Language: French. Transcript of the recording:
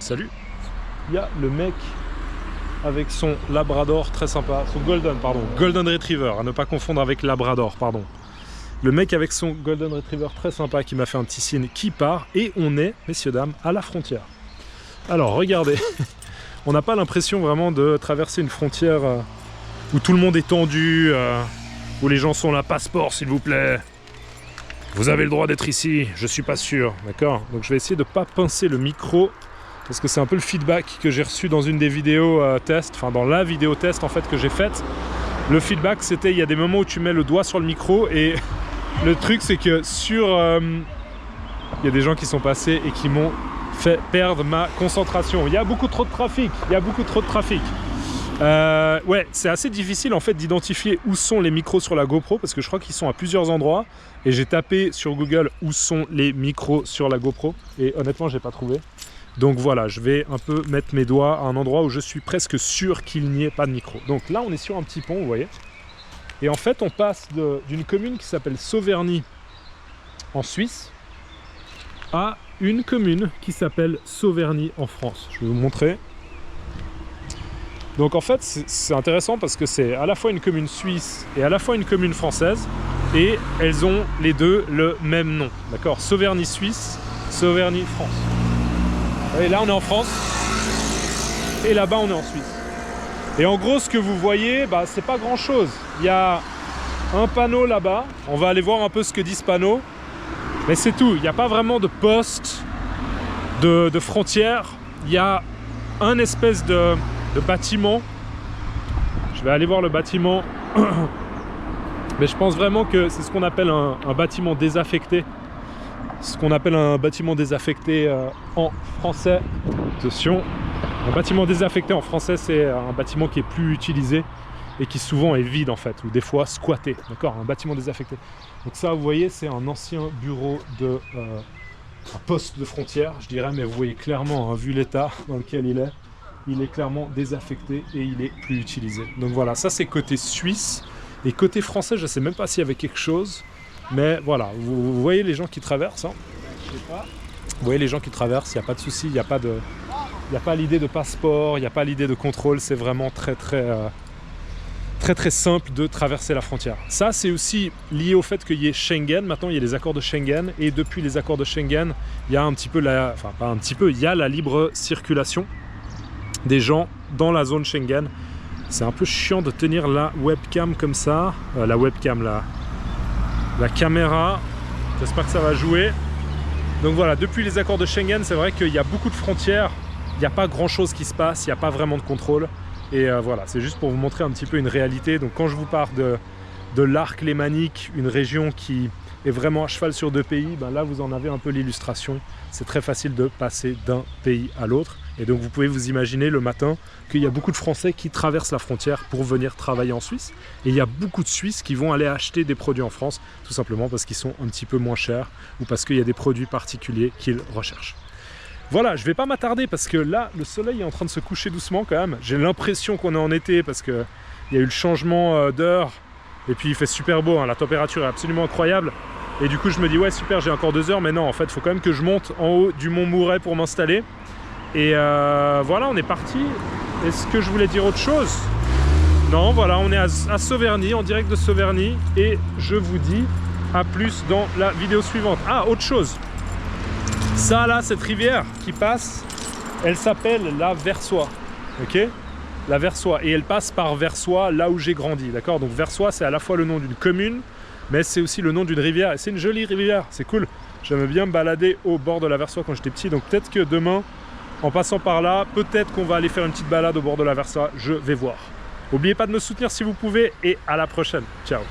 salut. Il y a le mec avec son labrador très sympa, son golden retriever, à ne pas confondre avec labrador, pardon. Le mec avec son golden retriever très sympa qui m'a fait un petit signe qui part, et on est, messieurs dames, à la frontière. Alors regardez, on n'a pas l'impression vraiment de traverser une frontière où tout le monde est tendu, où les gens sont là, passeport s'il vous plaît. Vous avez le droit d'être ici, je suis pas sûr, d'accord? Donc je vais essayer de ne pas pincer le micro, parce que c'est un peu le feedback que j'ai reçu dans une des vidéos test, enfin dans la vidéo test en fait que j'ai faite. Le feedback c'était, il y a des moments où tu mets le doigt sur le micro, et le truc c'est que sur... il y a des gens qui sont passés et qui m'ont fait perdre ma concentration. Il y a beaucoup trop de trafic, ouais, c'est assez difficile en fait d'identifier où sont les micros sur la GoPro, parce que je crois qu'ils sont à plusieurs endroits, et j'ai tapé sur Google où sont les micros sur la GoPro, et honnêtement j'ai pas trouvé. Donc voilà, je vais un peu mettre mes doigts à un endroit où je suis presque sûr qu'il n'y ait pas de micro. Donc là on est sur un petit pont, vous voyez, et en fait on passe d'une commune qui s'appelle Sauverny en Suisse à une commune qui s'appelle Sauverny en France. Je vais vous montrer. Donc en fait c'est intéressant parce que c'est à la fois une commune suisse et à la fois une commune française, et elles ont les deux le même nom, d'accord? Sauverny Suisse, Sauverny France. Et là on est en France et là-bas on est en Suisse. Et en gros ce que vous voyez, bah, c'est pas grand chose. Il y a un panneau là-bas, on va aller voir un peu ce que dit ce panneau, mais c'est tout. Il n'y a pas vraiment de poste de frontière. Il y a un espèce de bâtiment. Je vais aller voir le bâtiment. Mais je pense vraiment que c'est ce qu'on appelle un bâtiment désaffecté. Ce qu'on appelle un bâtiment désaffecté en français. Attention, un bâtiment désaffecté en français, c'est un bâtiment qui est plus utilisé et qui souvent est vide en fait, ou des fois squatté. D'accord, un bâtiment désaffecté. Donc ça, vous voyez, c'est un ancien bureau de un poste de frontière, je dirais, mais vous voyez clairement, hein, vu l'état dans lequel il est clairement désaffecté et il est plus utilisé. Donc voilà, ça c'est côté suisse. Et côté français, je ne sais même pas s'il y avait quelque chose. Mais voilà, vous voyez les gens qui traversent. Hein. Je sais pas. Vous voyez les gens qui traversent, il n'y a pas de souci, il n'y a pas l'idée de passeport, il n'y a pas l'idée de contrôle. C'est vraiment très simple de traverser la frontière. Ça, c'est aussi lié au fait qu'il y ait Schengen. Maintenant, il y a les accords de Schengen. Et depuis les accords de Schengen, il y a un petit peu enfin pas un petit peu, il y a la libre circulation des gens dans la zone Schengen. C'est un peu chiant de tenir la webcam comme ça. La caméra. J'espère que ça va jouer. Donc voilà, depuis les accords de Schengen, c'est vrai qu'il y a beaucoup de frontières. Il n'y a pas grand chose qui se passe, il n'y a pas vraiment de contrôle. Et voilà, c'est juste pour vous montrer un petit peu une réalité. Donc quand je vous parle de l'arc lémanique, une région qui est vraiment à cheval sur deux pays, ben là vous en avez un peu l'illustration. C'est très facile de passer d'un pays à l'autre. Et donc vous pouvez vous imaginer le matin qu'il y a beaucoup de Français qui traversent la frontière pour venir travailler en Suisse. Et il y a beaucoup de Suisses qui vont aller acheter des produits en France, tout simplement parce qu'ils sont un petit peu moins chers ou parce qu'il y a des produits particuliers qu'ils recherchent. Voilà, je ne vais pas m'attarder parce que là, le soleil est en train de se coucher doucement quand même. J'ai l'impression qu'on est en été parce qu'il y a eu le changement d'heure. Et puis il fait super beau, hein, la température est absolument incroyable. Et du coup je me dis ouais super, j'ai encore 2 heures, mais non en fait il faut quand même que je monte en haut du Mont Mouret pour m'installer. Et voilà, on est parti. Est-ce que je voulais dire autre chose? Non, voilà, on est à Sauverny, en direct de Sauverny. Et je vous dis à plus dans la vidéo suivante. Ah, autre chose. Ça là, cette rivière qui passe, elle s'appelle la Versoix. Ok? La Versoix. Et elle passe par Versoix, là où j'ai grandi. D'accord? Donc Versoix, c'est à la fois le nom d'une commune, mais c'est aussi le nom d'une rivière. Et c'est une jolie rivière, c'est cool. J'aimais bien me balader au bord de la Versoix quand j'étais petit. Donc peut-être que demain, en passant par là, peut-être qu'on va aller faire une petite balade au bord de la Versoix, je vais voir. N'oubliez pas de me soutenir si vous pouvez, et à la prochaine. Ciao.